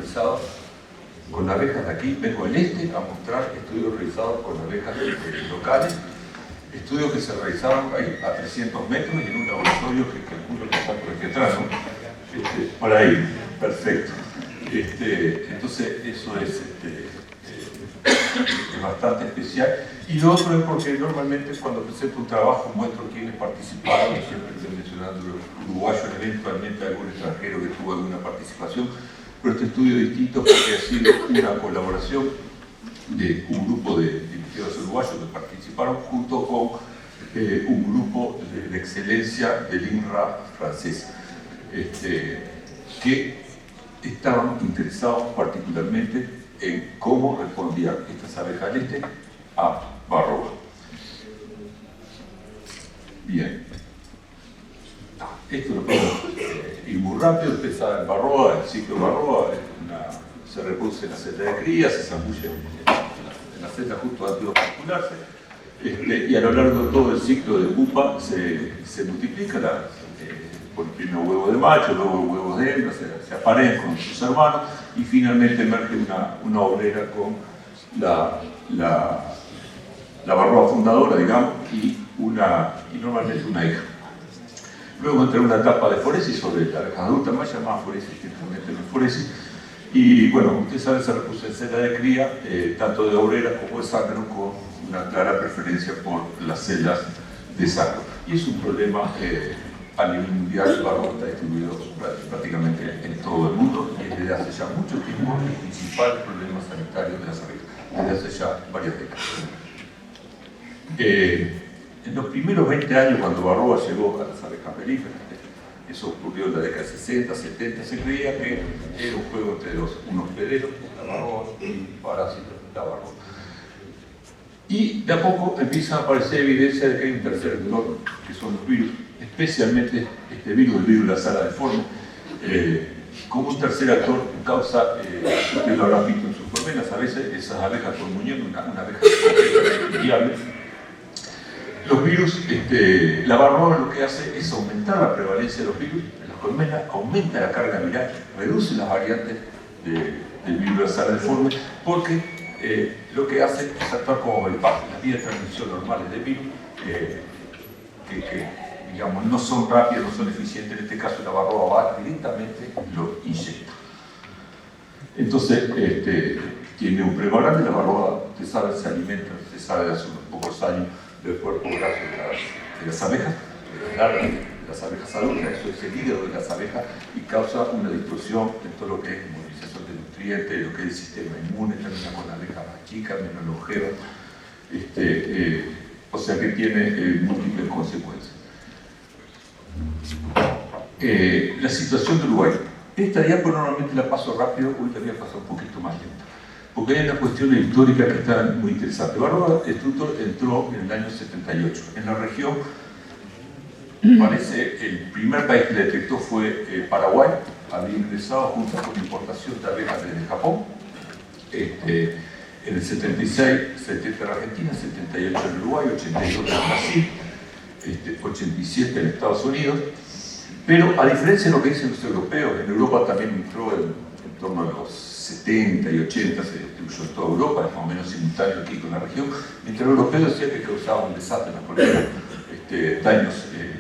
realizados con abejas de aquí. Vengo al este a mostrar estudios realizados con abejas locales, estudios que se realizaron ahí a 300 metros y en un laboratorio que calculo que está por aquí atrás, ¿no? Por ahí, perfecto. Entonces eso es bastante especial. Y lo otro es porque normalmente cuando presento un trabajo muestro quiénes participaron, siempre estoy mencionando los uruguayos, eventualmente algún extranjero que tuvo alguna participación, pero este estudio es distinto porque ha sido una colaboración de un grupo de investigadores uruguayos que participaron junto con un grupo de excelencia del INRA francés, que estaban interesados particularmente en cómo respondían estas abejas al este a varroa. Bien. Esto lo puedo ir muy rápido. Ustedes saben, varroa, el ciclo varroa se reproduce en la celda de cría, se zambulle en la celda justo antes de vascularse, y a lo largo de todo el ciclo de pupa se multiplica, por primero huevo de macho, luego huevos de hembra, se aparean con sus hermanos y finalmente emerge una obrera con la varroa fundadora, digamos, y normalmente una hija. Luego entra una etapa de foresis sobre la abeja adulta, más llamada foresis, simplemente no foresis. Y bueno, ustedes saben, se reproduce en celda de cría, tanto de obreras como de zángano, con una clara preferencia por las celdas de zángano. Y es un problema a nivel mundial. El varroa está distribuido prácticamente en todo el mundo y es desde hace ya mucho tiempo el principal problema sanitario de las abejas, desde hace ya varias décadas. En los primeros 20 años, cuando varroa llegó a las abejas melíferas, eso ocurrió en la década de 60, 70, se creía que era un juego entre un hospedero, la varroa, y un parásito, la varroa. Y de a poco empieza a aparecer evidencia de que hay un tercer actor, que son los virus, especialmente este virus, el virus de la sala de forma, como un tercer actor causa, ustedes lo habrán visto en sus colmenas, a veces esas abejas con muñeco, una abeja viable. Los virus, la varroa lo que hace es aumentar la prevalencia de los virus en las colmenas, aumenta la carga viral, reduce las variantes del virus de la sala de forma, porque lo que hace es actuar como bypass, las vías de transmisión normales del virus, que digamos, no son rápidas, no son eficientes. En este caso la varroa va directamente, lo inyecta. Entonces, tiene un problema grande. La varroa, usted sabe, se alimenta, se sabe de hace unos pocos años, del cuerpo graso de las abejas, de las larvas de las abejas adultas. Eso es el hígado de las abejas y causa una distorsión en todo lo que es movilización de nutrientes, lo que es el sistema inmune, termina con abejas más chicas, menos longevas, o sea que tiene múltiples consecuencias. La situación de Uruguay. Esta diapo normalmente la paso rápido, hoy la voy a pasar un poquito más lenta, porque hay una cuestión histórica que está muy interesante. Varroa entró en el año 78. En la región, parece, el primer país que la detectó fue Paraguay, había ingresado junto con importación de abejas desde Japón. En el 76, 70 en Argentina, 78 en Uruguay, 82 en Brasil, 87 en Estados Unidos. Pero a diferencia de lo que dicen los europeos, en Europa también entró en torno a los 70 y 80, se distribuyó en toda Europa, es más o menos simultáneo aquí con la región, mientras los europeos decían que causaba un desastre en las colmenas, daños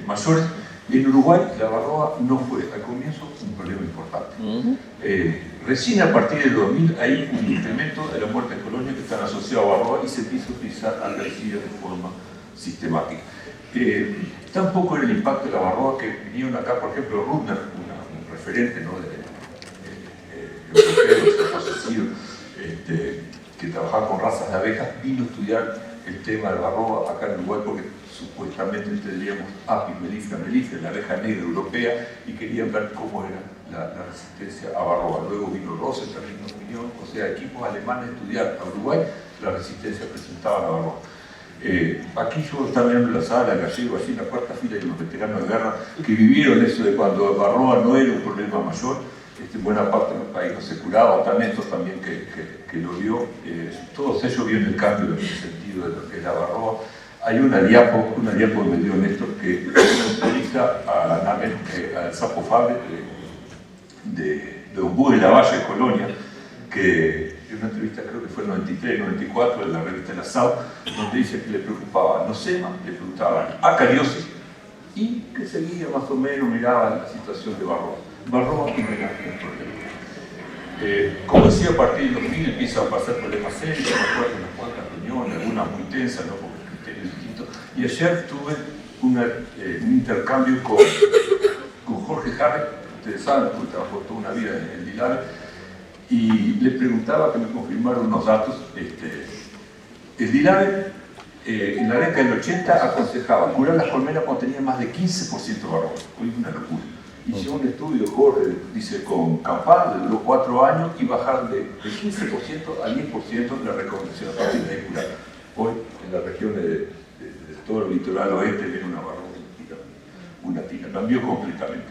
mayores. En Uruguay la varroa no fue al comienzo un problema importante. Recién a partir del 2000 hay un incremento de la muerte en colonia que están asociados a varroa y se empieza a utilizar algarcía de forma sistemática. Tampoco era el impacto de la varroa que vinieron acá, por ejemplo, Rudner, un referente, ¿no?, que trabajaba con razas de abejas, vino a estudiar el tema de varroa acá en Uruguay porque supuestamente tendríamos Apis mellifera, la abeja negra europea, y querían ver cómo era la resistencia a varroa. Luego vino Rosen también nos opinión, o sea, equipos alemanes a estudiar a Uruguay la resistencia presentaba a la varroa. Aquí yo estaba mirando la sala, Gallego, allí en la cuarta fila, hay unos veteranos de guerra que vivieron eso de cuando varroa no era un problema mayor. Buena parte del país no se curaba, Taneto también que lo vio. Todos ellos vieron el cambio en el sentido de lo que es la varroa. Hay una diapo que me dio Néstor que utiliza al sapo Fabre de don Bú de la Valle, Colonia, que en una entrevista creo que fue en 93, 94, en la revista La SAO, donde dice que le preocupaba nosema, le preguntaban acariosis, y que seguía más o menos, miraba la situación de Barroa. Barroa no era un problema. Como decía, a partir del 2000 empiezan a pasar problemas serios, me acuerdo unas cuantas reuniones, algunas muy tensas, ¿no? Porque el criterio es distinto. Y ayer tuve un intercambio con Jorge Harry, ustedes saben, porque trabajó toda una vida en el DILABE, y le preguntaba que me confirmara unos datos. El DILABE, en la década del 80, aconsejaba curar las colmenas cuando tenían más de 15% Barroa. Hoy es una locura. Hice un estudio, Jorge, dice, con Campar, duró 4 años, y bajar de 15% a 10% la recomendación a partir de ahí curar. Hoy, en las regiones de todo el litoral oeste, viene una Barroa, una tira, cambió completamente.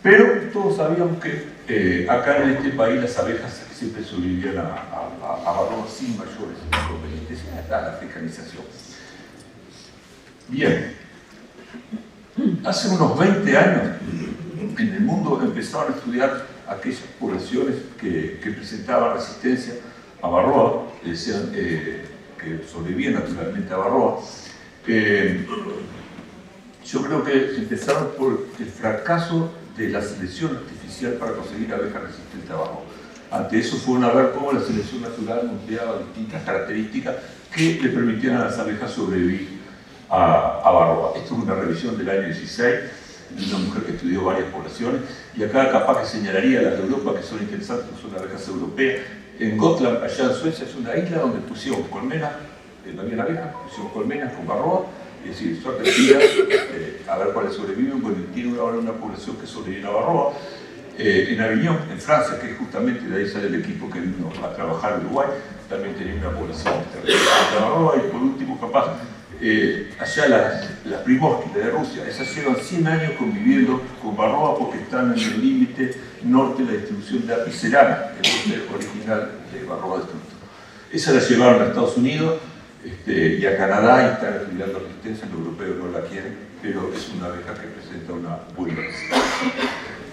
Pero todos sabíamos que acá en este país las abejas siempre sobrevivían a Barroa sin mayores inconvenientes, hasta la africanización. Bien, hace unos 20 años en el mundo empezaron a estudiar aquellas poblaciones que presentaban resistencia a Barroa, que sobrevivían naturalmente a Barroa. Yo creo que empezaron por el fracaso de la selección artificial para conseguir abejas resistentes a Barroa. Ante eso fueron a ver cómo la selección natural empleaba distintas características que le permitían a las abejas sobrevivir a Barroa. Esto es una revisión del año 16 de una mujer que estudió varias poblaciones, y acá capaz que señalaría las de Europa, que son interesantes, que son abejas europeas. En Gotland, allá en Suecia, es una isla donde pusieron colmenas, no había abejas, pusieron colmenas con Barroa, es decir, suerte a ver cuáles sobreviven. Bueno, tiene ahora una población que sobrevive a Barroa. En Avignon, en Francia, que justamente de ahí sale el equipo que vino a trabajar en Uruguay, también tenía una población de Barroa. Y por último, capaz, allá las primórdias de Rusia, esas llevan 100 años conviviendo con Barroa porque están en el límite norte de la distribución de Apicerana, el nombre original de Barroa destructor. Esas las llevaron a Estados Unidos y a Canadá, y están estudiando resistencia. Los europeos no la quieren, pero es una abeja que presenta una buena resistencia.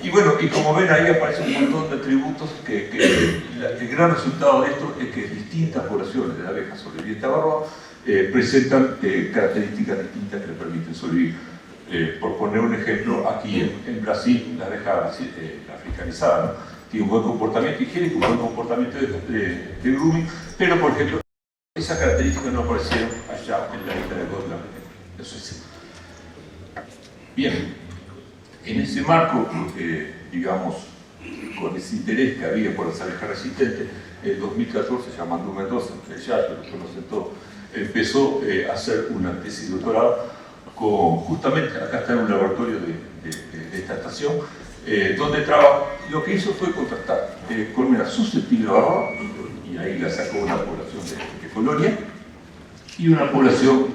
Y bueno, y como ven ahí aparece un montón de atributos que el gran resultado de esto es que distintas poblaciones de abejas sobrevivientes a Barroa presentan características distintas que le permiten sobrevivir. Por poner un ejemplo, aquí en Brasil, la abeja africanizada, ¿no? Tiene un buen comportamiento higiénico, un buen comportamiento de grooming, pero por ejemplo, esas características no aparecieron allá en la isla de Gotland, en Suecia. Bien, en ese marco, digamos, con ese interés que había por las abejas resistentes, en 2014, llamando Mendoza, que ya lo conocen todos, empezó a hacer una tesis de doctorado justamente, acá está en un laboratorio de esta estación, donde trabaja. Lo que hizo fue contrastar colmenas susceptibles a Barroa, y ahí la sacó una población de Colonia, y una población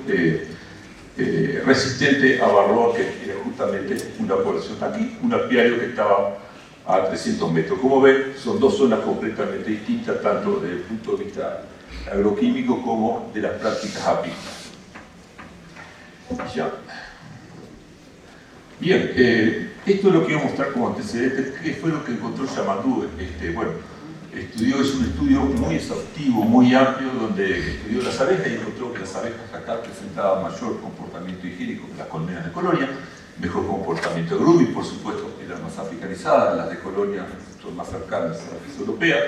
resistente a Barroa, que era justamente una población aquí, un apiario que estaba a 300 metros. Como ven, son dos zonas completamente distintas, tanto desde el punto de vista agroquímico como de las prácticas apícolas. Ya. Bien, esto es lo que voy a mostrar como antecedente. ¿Qué fue lo que encontró Yamadú? Bueno, es un estudio muy exhaustivo, muy amplio, donde estudió las abejas y encontró que las abejas acá presentaban mayor comportamiento higiénico que las colmenas de Colonia, mejor comportamiento de grooming, por supuesto, eran más africanizadas, las de Colonia son más cercanas a las europeas.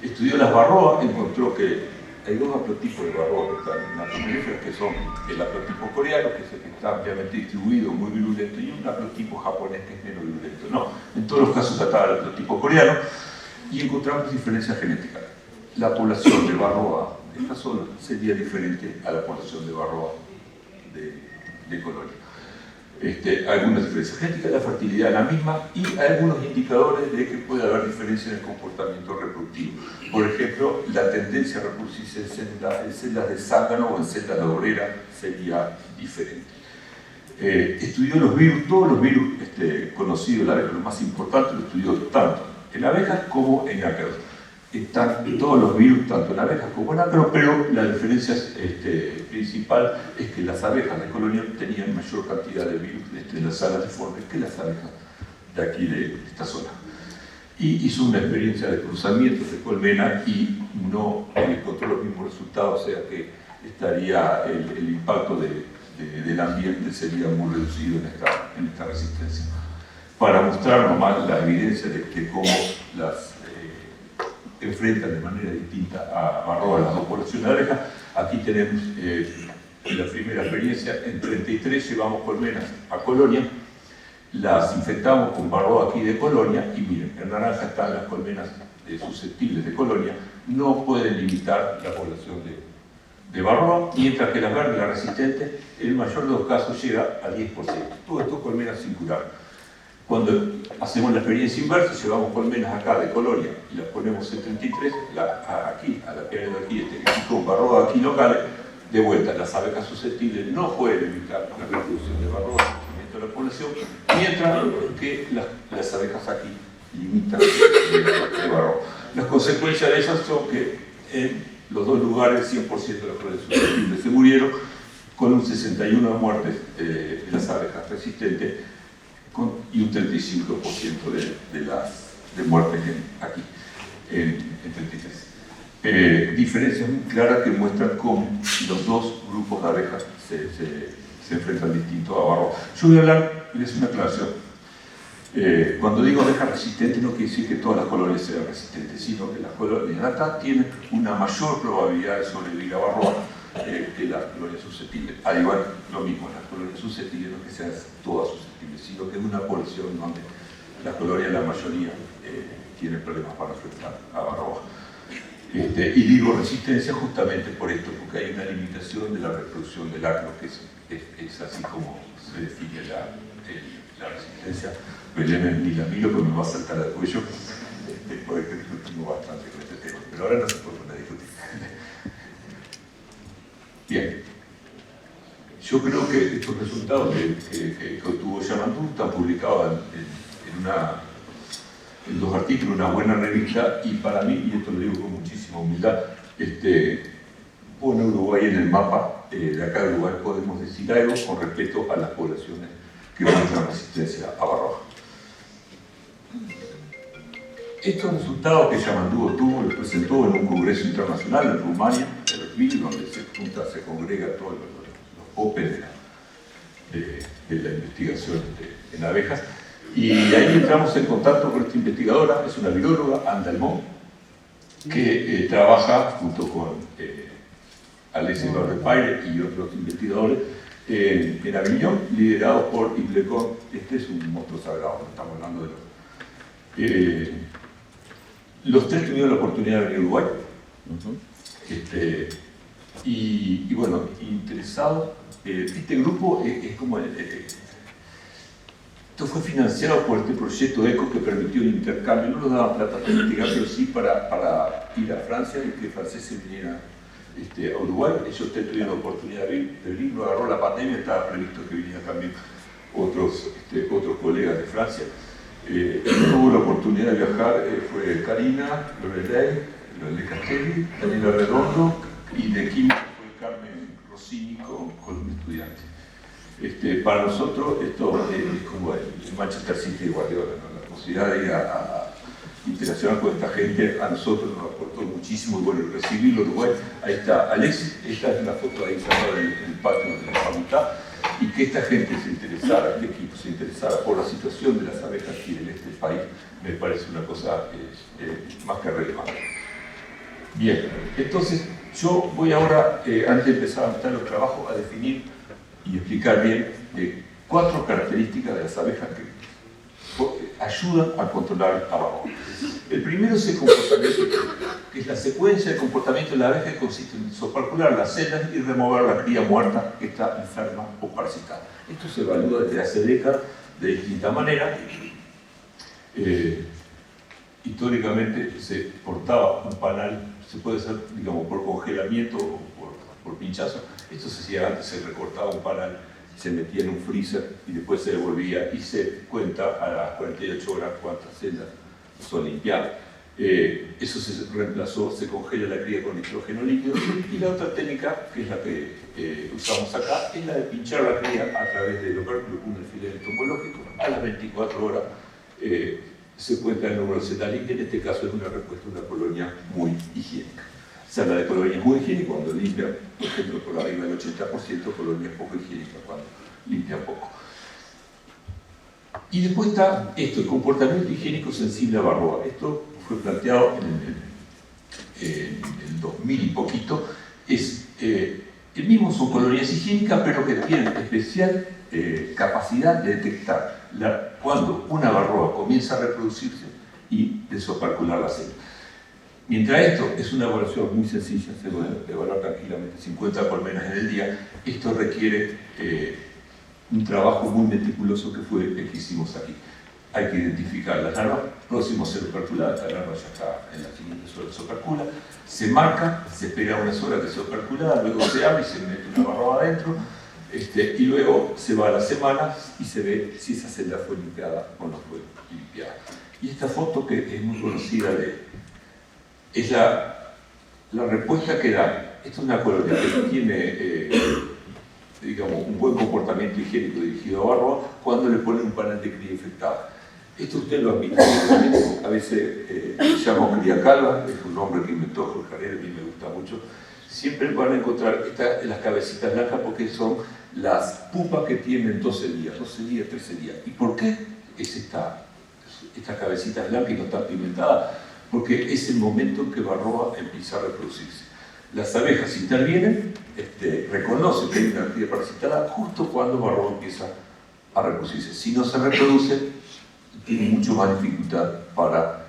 Estudió las Barroa, encontró que hay dos haplotipos de Barroa que están en las comuníferas, que son el haplotipo coreano, que es el que está ampliamente distribuido, muy virulento, y un haplotipo japonés que es menos virulento. No, en todos los casos trataba el haplotipo coreano, y encontramos diferencias genéticas. La población de Barroa de esta zona sería diferente a la población de Barroa de Colonia. Algunas diferencias genéticas, la fertilidad es la misma, y algunos indicadores de que puede haber diferencias en el comportamiento reproductivo. Por ejemplo, la tendencia a reproducirse en celdas de zángano o en celdas de obrera sería diferente. Estudió los virus, todos los virus conocidos de la abeja, los más importantes, los estudió tanto en abejas como en ácaros. Están todos los virus, tanto en abejas como en ácaros, pero la diferencia principal es que las abejas de Colonia tenían mayor cantidad de virus en las salas de formes que las abejas de aquí de esta zona. y hizo una experiencia de cruzamientos de colmena y no encontró los mismos resultados, o sea que estaría el impacto del ambiente sería muy reducido en esta resistencia. Para mostrar nomás la evidencia de cómo las enfrentan de manera distinta a Barroa las dos poblaciones de abejas, aquí tenemos la primera experiencia. En 33 llevamos colmenas a Colonia, las infectamos con Barroa aquí de Colonia, y miren, en naranja están las colmenas susceptibles de Colonia, no pueden limitar la población de Barroa, mientras que las verdes, las resistentes, en el mayor de los casos llega al 10%. Todo esto es colmenas sin curar. Cuando hacemos la experiencia inversa, llevamos colmenas acá de Colonia y las ponemos en 33, aquí, a la piedra de aquí, con Barroa aquí locales, de vuelta, las abejas susceptibles no pueden evitar la reproducción de Barroa, el crecimiento de la población, mientras que las abejas aquí limitan de Barroa. Las consecuencias de esas son que en los dos lugares 100% de las flores susceptibles se murieron, con un 61 de muertes de las abejas resistentes y un 35% de muertes aquí, en 33. Diferencias muy claras que muestran cómo los dos grupos de abejas se enfrentan distinto a Barroa. Yo voy a hablar, y es una aclaración. Cuando digo abejas resistentes no quiere decir que todas las colonias sean resistentes, sino que las colonias de acá tienen una mayor probabilidad de sobrevivir a Barroa que las colonias susceptibles. Al igual, lo mismo, las colonias susceptibles no que sean todas susceptibles, sino que es una población donde las colonias, la mayoría, tienen problemas para enfrentar a Barroa. Y digo resistencia justamente por esto, porque hay una limitación de la reproducción del acro, que es así como se define la resistencia. Ni la miro porque me va a saltar al cuello, porque discutimos bastante con este tema, pero ahora no se puede poner a discutir. Bien, yo creo que estos resultados que obtuvo Yamandú están publicados en dos artículos, una buena revista, y para mí, y esto lo digo con muchísima humildad, pone Uruguay en el mapa. De acá de Uruguay podemos decir algo con respecto a las poblaciones que muestran resistencia a Barroa. Estos resultados que Yamandú obtuvo los presentó en un congreso internacional en Rumania, en Erbil, donde se congrega todos los popes de la investigación en abejas. Y ahí entramos en contacto con esta investigadora, es una viróloga, Anne Delmont, que trabaja junto con Alexis Barre-Paire y otros investigadores en Avignon, liderados por Iblecon. Este es un monstruo sagrado, no estamos hablando de los tres tuvieron la oportunidad de venir a Uruguay. Y bueno, interesados. Este grupo es como esto fue financiado por este proyecto ECO que permitió un intercambio. No nos daban plata para investigar, pero sí para ir a Francia y que franceses vinieran a Uruguay. Ellos tuvieron la oportunidad de venir, lo agarró la pandemia, estaba previsto que vinieran también otros colegas de Francia. Tuvo la oportunidad de viajar, fue Karina, Lorelei Castelli, Daniela Redondo, y de química fue Carmen Rossini con un estudiante. Para nosotros esto es como el Manchester City de Guardiola, ¿no? La posibilidad de ir a interaccionar con esta gente a nosotros nos aportó muchísimo. Y bueno, recibirlo en Uruguay. Ahí está Alexis, esta es una foto ahí en el patio de la facultad, y que esta gente se interesara, este equipo se interesara por la situación de las abejas aquí en este país, me parece una cosa más que relevante. Bien, entonces yo voy ahora, antes de empezar a mostrar los trabajos, a definir y explicar bien 4 características de las abejas que ayudan a controlar a Barroa. El primero es el comportamiento, que es la secuencia de comportamiento de la abeja, que consiste en soparcular las celdas y remover la cría muerta que está enferma o parasitada. Esto se evalúa desde hace décadas de distinta manera. Históricamente se portaba un panal, se puede hacer, digamos, por congelamiento o por pinchazo. Esto se hacía antes, se recortaba un panal, se metía en un freezer y después se devolvía y se cuenta a las 48 horas cuántas celdas son limpiadas. Eso se reemplazó, se congela la cría con nitrógeno líquido, y la otra técnica, que es la que usamos acá, es la de pinchar la cría a través del operculum, un alfiler entomológico. A las 24 horas se cuenta el número sedal, que en este caso es una respuesta a una colonia muy higiénica. Se habla de colonias muy higiénicas cuando limpian, por ejemplo, por arriba del 80%, colonias poco higiénicas cuando limpian poco. Y después está esto, el comportamiento higiénico sensible a Barroa. Esto fue planteado en el 2000 y poquito. El mismo son colonias higiénicas, pero que tienen especial capacidad de detectar cuando una Barroa comienza a reproducirse y desopercular la célula. Mientras esto es una evaluación muy sencilla, se puede evaluar tranquilamente 50 colmenas en el día, esto requiere un trabajo muy meticuloso que fue el que hicimos aquí. Hay que identificar las larvas, próximo a ser operculada, esta larva ya está en la siguiente hora, se opercula, se marca, se espera unas horas que se operculada, luego se abre y se mete una Barroa adentro, y luego se va a la semana y se ve si esa celda fue limpiada o no fue limpiada. Y esta foto, que es muy conocida, es la respuesta que da. Esta es una colonia que tiene digamos, un buen comportamiento higiénico dirigido a Barroa cuando le ponen un panel de cría infectada. Esto usted lo ha visto, a veces se llama cría calva, es un nombre que inventó Jorge Herrera, a mí me gusta mucho. Siempre van a encontrar las cabecitas blancas porque son las pupas que tienen 12 días, 13 días. ¿Y por qué es esta cabecita blanca y no está pigmentada? Porque es el momento en que Barroa empieza a reproducirse. Las abejas intervienen, reconocen que hay una cría parasitada justo cuando Barroa empieza a reproducirse. Si no se reproduce, tiene mucho más dificultad para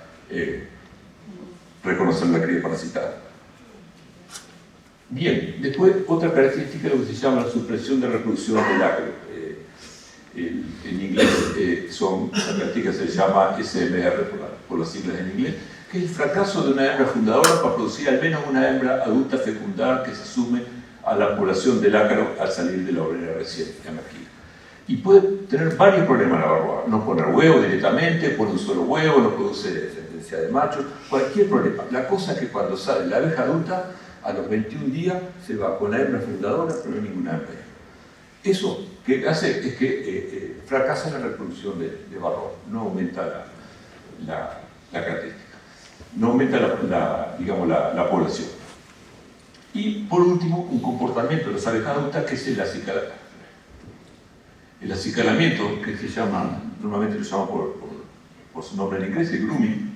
reconocer la cría parasitada. Bien, después otra característica es lo que se llama la supresión de reproducción del ácaro. En inglés la característica se llama SMR por las siglas en inglés, que es el fracaso de una hembra fundadora para producir al menos una hembra adulta fecundada que se sume a la población del ácaro al salir de la obrera recién emergida. Y puede tener varios problemas la Barroa, no poner huevo directamente, pone un solo huevo, no produce descendencia de machos, cualquier problema. La cosa es que cuando sale la abeja adulta, a los 21 días se va con la hembra fundadora, pero no hay ninguna hembra. Eso que hace es que fracasa la reproducción de Barroa, no aumenta la característica, no aumenta la población. Y por último, un comportamiento de las abejas adultas que es el acicalamiento. El acicalamiento, que se llama, normalmente lo llaman por su nombre en inglés, el grooming,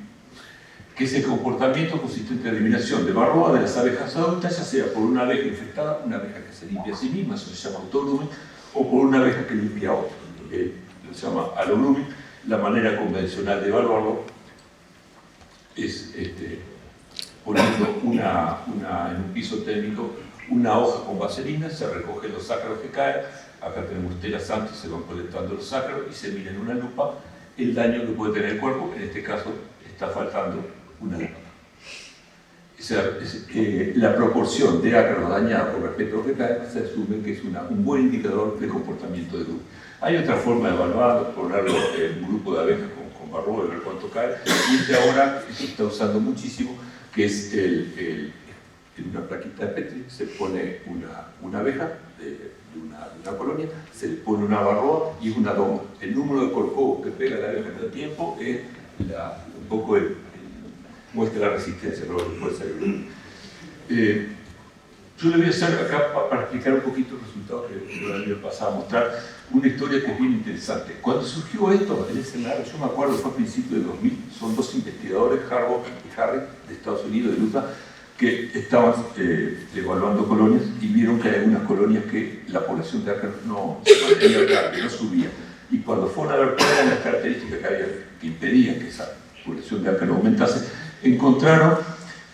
que es el comportamiento consistente en la eliminación de Barroa de las abejas adultas, ya sea por una abeja infectada, una abeja que se limpia a sí misma, eso se llama autogrooming, o por una abeja que limpia a otra, se llama alogrooming. La manera convencional de evaluarlo es poniendo en un piso térmico una hoja con vaselina, se recogen los ácaros que caen, acá tenemos telas antes, se van colectando los ácaros y se mira en una lupa el daño que puede tener el cuerpo. En este caso está faltando una lupa. O sea, la proporción de ácaros dañados con respecto a lo que cae se asume que es un buen indicador de comportamiento de grupo. Hay otra forma de evaluar, ponerlo en un grupo de abejas con Barroa y ver cuánto cae, y ahora se está usando muchísimo, que es en una plaquita de Petri se pone una abeja de una colonia, se le pone una Barroa y es una doma. El número de corcovos que pega la abeja en el tiempo es un poco muestra la resistencia, no puede ser. Yo le voy a hacer acá, para explicar un poquito el resultado que yo le había pasado a mostrar, una historia que es bien interesante. Cuando surgió esto, el SMR, yo me acuerdo, fue a principios de 2000, son dos investigadores, Harbaugh y Harry, de Estados Unidos, de Utah, que estaban evaluando colonias y vieron que hay algunas colonias que la población de ácaros no se mantenía estable, no subía. Y cuando fueron a ver cuáles eran las características que impedían que esa población de ácaros aumentase, encontraron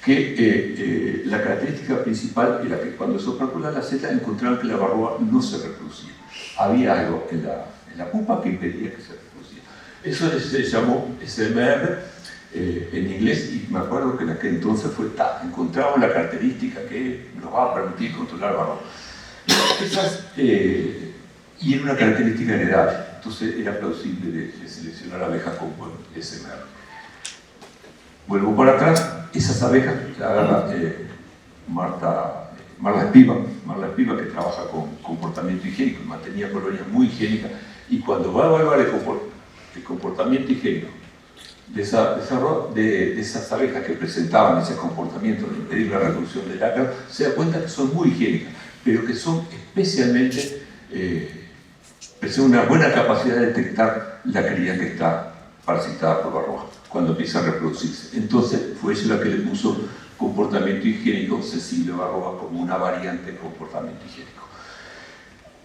que la característica principal era que cuando se calculaba la Z encontraron que la Barroa no se reproducía. Había algo en la pupa que impedía que se reproducía. Eso se llamó SMR en inglés, y me acuerdo que en aquel entonces fue encontramos la característica que nos va a permitir controlar Barroa. Y era una característica heredable, entonces era plausible de seleccionar abejas con buen SMR. Vuelvo para atrás, esas abejas la agarra Marla Espiva, que trabaja con comportamiento higiénico, mantenía colonias muy higiénicas, y cuando va a evaluar el comportamiento higiénico de esas abejas que presentaban ese comportamiento de impedir la reproducción del ácaro, se da cuenta que son muy higiénicas, pero que son especialmente, presentan una buena capacidad de detectar la cría que está parasitada por varroa cuando empieza a reproducirse. Entonces fue ella la que le puso comportamiento higiénico Cecilia varroa como una variante de comportamiento higiénico.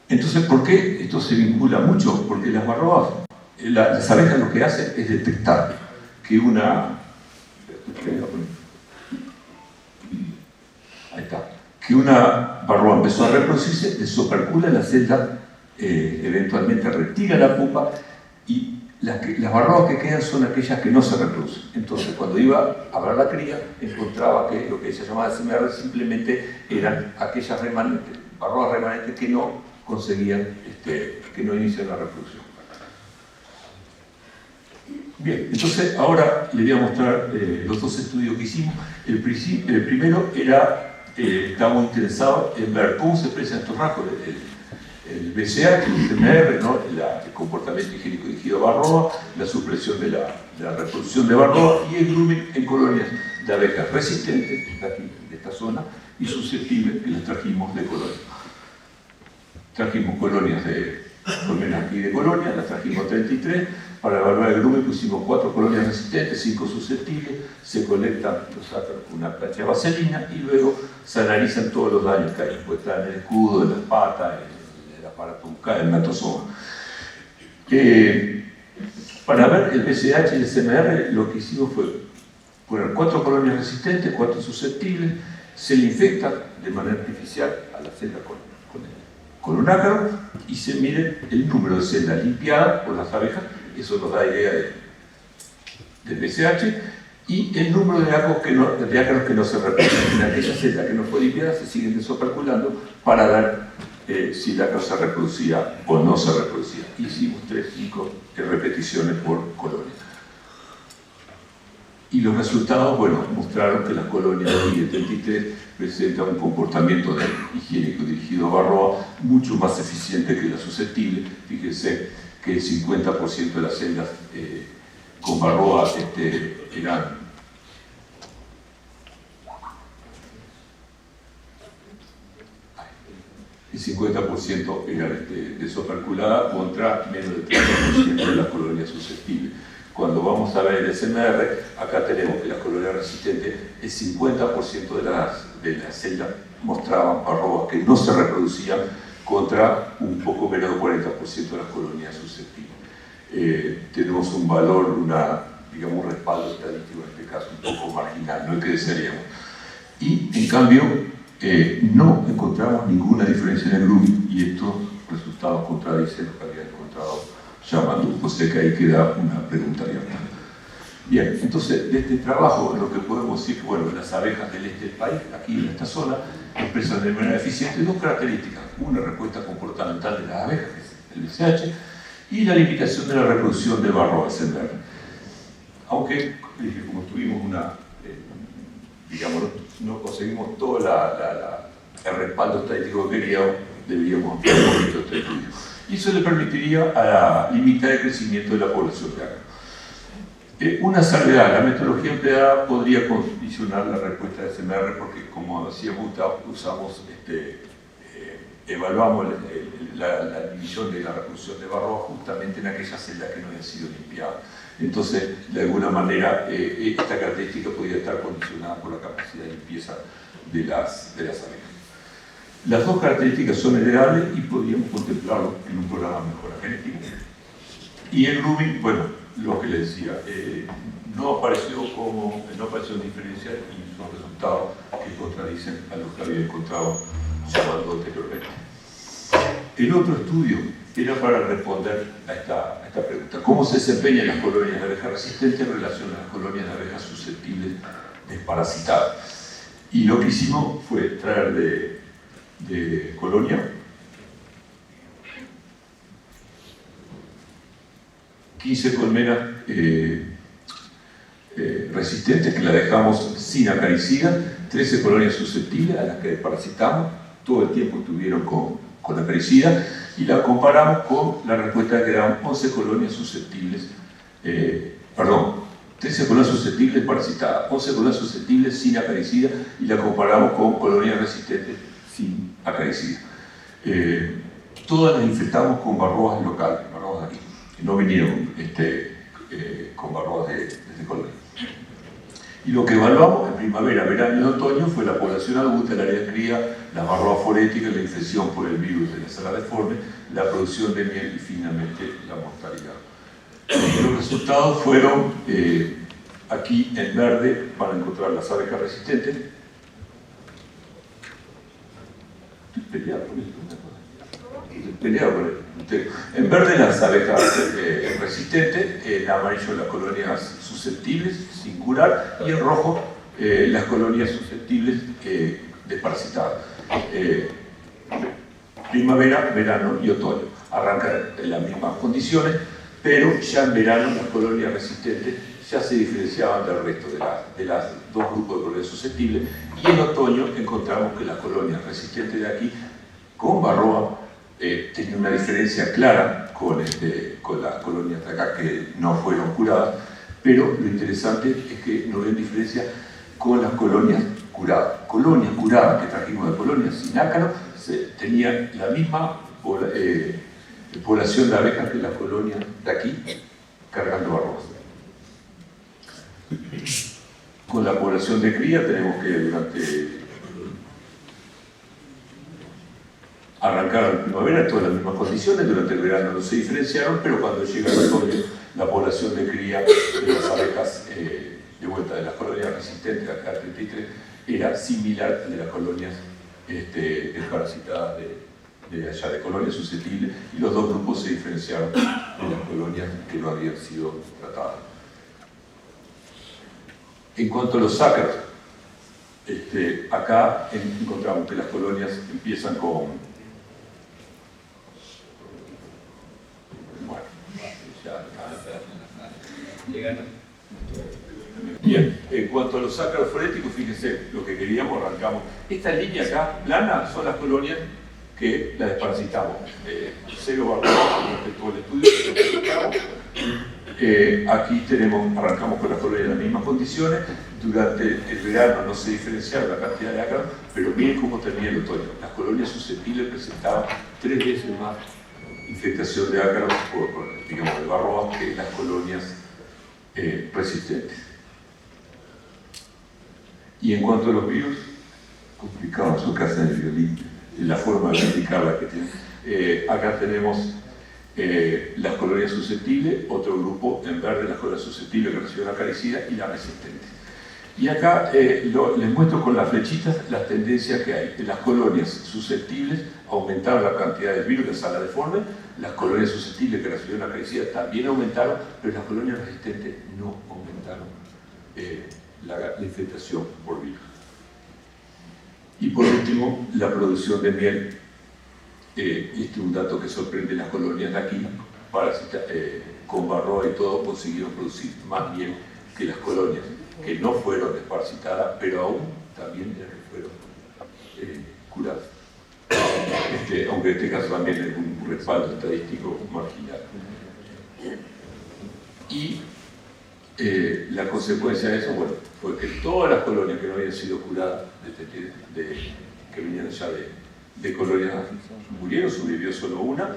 Entonces, ¿por qué esto se vincula mucho? Porque las varroas, las abejas lo que hacen es detectar que que una varroa empezó a reproducirse, desopercula la celda, eventualmente retira la pupa y las varroas que quedan son aquellas que no se reproducen. Entonces, cuando iba a ver la cría, encontraba que lo que se llamaba SMR simplemente eran aquellas varroas remanentes que no conseguían, que no inician la reproducción. Bien, entonces ahora les voy a mostrar los dos estudios que hicimos. El primero era, estábamos interesados en ver cómo se expresan estos rasgos, el BCH, el SMR, ¿no? El comportamiento higiénico dirigido a varroa, la supresión de la reproducción de varroa y el grooming en colonias de abejas resistentes, de aquí, de esta zona, y susceptibles, que les trajimos de colonia. Trajimos colonias de colmenas aquí de colonia, las trajimos 33. Para evaluar el grooming pusimos 4 colonias resistentes, 5 susceptibles, se colectan los ácaros con una plancha de vaselina y luego se analizan todos los daños que hay, pues están en el escudo, en las patas, en el aparato bucal, el natosoma. Para ver el BCH y el SMR, lo que hicimos fue poner 4 colonias resistentes, 4 susceptibles, se le infecta de manera artificial a la celda con un ácaro y se mide el número de celdas limpiadas por las abejas, eso nos da idea del BCH, y el número de ácaros que no se reproducen. En aquella celda que no fue limpiada se siguen desoperculando para ver si el ácaro se reproducía o no se reproducía. Hicimos 3-5 repeticiones por colonia. Y los resultados, bueno, mostraron que las colonias de 33 presentan un comportamiento higiénico dirigido a varroa mucho más eficiente que las susceptibles. Fíjense que el 50% de las celdas con varroa eran el 50% eran desoperculadas contra menos del 30% de las colonias susceptibles. Cuando vamos a ver el SMR, acá tenemos que las colonias resistentes, el 50% de las celdas mostraban varroas que no se reproducían contra un poco menos del 40% de las colonias susceptibles. Tenemos un valor, digamos, un respaldo estadístico en este caso un poco marginal, no el que desearíamos. Y en cambio, no encontramos ninguna diferencia en el grooming y estos resultados contradicen lo que había encontrado llamando, o sea que ahí queda una pregunta abierta. Bien, entonces de este trabajo lo que podemos decir, bueno, las abejas del este del país, aquí en esta zona, expresan de manera eficiente dos características: una respuesta comportamental de las abejas, que es el BCH, y la limitación de la reproducción de varroa SMR. Aunque, como tuvimos digamos, no conseguimos todo el respaldo estadístico que queríamos, deberíamos ampliar un poquito este estudio. Y eso le permitiría limitar el crecimiento de la población de ácaros. Una salvedad: la metodología empleada podría condicionar la respuesta de SMR porque, como decíamos, evaluamos la división de la reproducción de varroa justamente en aquellas celdas que no habían sido limpiadas. Entonces, de alguna manera, esta característica podría estar condicionada por la capacidad de limpieza de las abejas. Las dos características son heredables y podríamos contemplarlo en un programa de mejora genética. Y el grooming, bueno, lo que les decía, no apareció diferencia y son resultados que contradicen a los que había encontrado llamando anteriormente. El otro estudio era para responder a esta pregunta: ¿cómo se desempeñan las colonias de abejas resistentes en relación a las colonias de abejas susceptibles desparasitadas? Y lo que hicimos fue traer de colonia 15 colmenas resistentes que las dejamos sin acaricida, 13 colonias susceptibles a las que desparasitamos, todo el tiempo estuvieron con acaricida, y la comparamos con la respuesta que daban 11 colonias susceptibles, 13 colonias susceptibles parasitadas, 11 colonias susceptibles sin acaricida, y la comparamos con colonias resistentes sin acaricida. Todas las infectamos con varroas locales, varroas de aquí, no vinieron con varroas de colonia. Y lo que evaluamos en primavera, verano y otoño fue la población adulta, el área de cría, las varroas foréticas, la infección por el virus de la sala deforme, la producción de miel y finalmente la mortalidad. Los resultados fueron, aquí en verde van a encontrar las abejas resistentes. Estoy peleado con esto. En verde las abejas resistentes, en amarillo las colonias susceptibles, sin curar, y en rojo las colonias susceptibles desparasitadas. Primavera, verano y otoño. Arrancan en las mismas condiciones, pero ya en verano las colonias resistentes ya se diferenciaban del resto de las dos grupos de colonias susceptibles, y en otoño encontramos que las colonias resistentes de aquí, con varroa, tenían una diferencia clara con las colonias de acá que no fueron curadas, pero lo interesante es que no había diferencia con las colonias curadas. Colonias curadas que trajimos de colonias sin ácaro tenían la misma población de abejas que las colonias de aquí cargando varroas. Con la población de cría tenemos que arrancaron en primavera en todas las mismas condiciones, durante el verano no se diferenciaron, pero cuando llega el otoño la población de cría de las abejas de vuelta de las colonias resistentes acá 33 era similar a de las colonias desparasitadas de allá, de colonias susceptibles, y los dos grupos se diferenciaron de las colonias que no habían sido tratadas. En cuanto a los ácaros, acá encontramos que las colonias empiezan con... Bien, en cuanto a los ácaros foréticos, fíjense lo que queríamos, arrancamos. Esta línea acá, plana, son las colonias que las desparasitamos. Cero varroa durante todo el estudio. Aquí arrancamos con las colonias en las mismas condiciones. Durante el verano no se diferenciaron la cantidad de ácaros, pero miren cómo termina el otoño. Las colonias susceptibles presentaban 3 veces más infectación de ácaros, digamos, de varroa, que las colonias resistentes. Y en cuanto a los virus, complicado su casa en el violín, la forma de explicarla que tiene. Acá tenemos las colonias susceptibles, otro grupo en verde, las colonias susceptibles que reciben acaricida, y las resistentes. Y acá les muestro con las flechitas las tendencias que hay. En las colonias susceptibles aumentaron la cantidad de virus de sala deforme, las colonias susceptibles que recibieron acaricida también aumentaron, pero las colonias resistentes no aumentaron la infectación por virus. Y por último, la producción de miel. Este es un dato que sorprende. Las colonias de aquí, con varroa y todo, consiguieron producir más miel que las colonias que no fueron desparasitadas, pero aún también fueron curadas. Aunque en este caso también es un respaldo estadístico marginal. Y la consecuencia de eso, bueno, fue que todas las colonias que no habían sido curadas, que venían ya de colonias, murieron, sobrevivió solo una,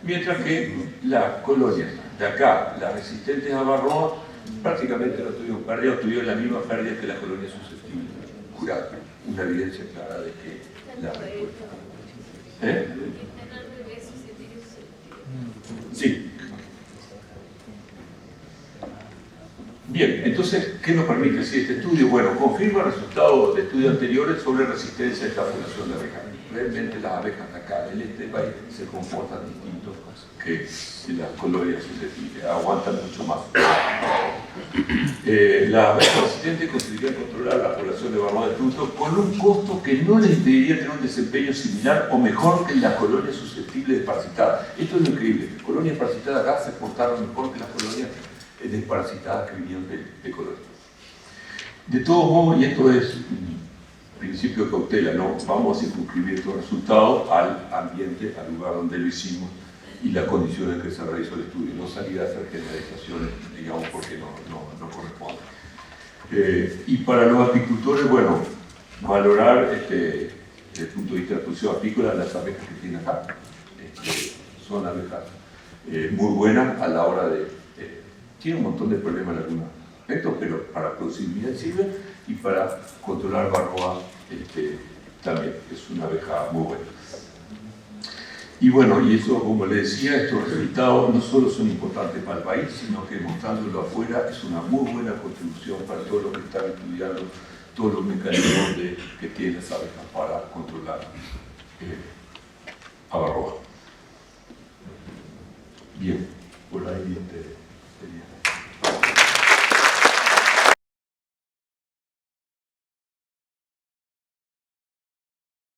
mientras que las colonias de acá, las resistentes a varroa, prácticamente no tuvieron pérdida, tuvieron la misma pérdida que las colonias susceptibles curadas. Una evidencia clara de que la respuesta. Sí. Bien, entonces, ¿qué nos permite decir este estudio? Bueno, confirma resultados de estudios anteriores sobre resistencia a esta población de abejas. Realmente las abejas de acá del este del país se comportan distintos que las colonias susceptibles, aguantan mucho más. Las abejas resistentes conseguirían controlar la población de varroa de fruto con un costo que no les impediría tener un desempeño similar o mejor que las colonias susceptibles desparasitadas. Esto es lo increíble. Colonias desparasitadas acá se portaron mejor que las colonias desparasitadas que vinieron de colonias. De todos modos, y esto es un principio de cautela, no vamos a circunscribir estos resultados al ambiente, al lugar donde lo hicimos, y las condiciones en que se realizó el estudio. No salir a hacer generalizaciones, digamos, porque no corresponde. Y para los apicultores, bueno, valorar desde el punto de vista de la producción apícola las abejas que tienen acá. Son abejas muy buenas a la hora de... tiene un montón de problemas en algunos aspectos, pero para producir miel sirve, y para controlar varroa también es una abeja muy buena. Y bueno, y eso, como les decía, estos resultados no solo son importantes para el país, sino que mostrándolo afuera es una muy buena contribución para todos los que están estudiando todos los mecanismos que tienen las abejas para controlar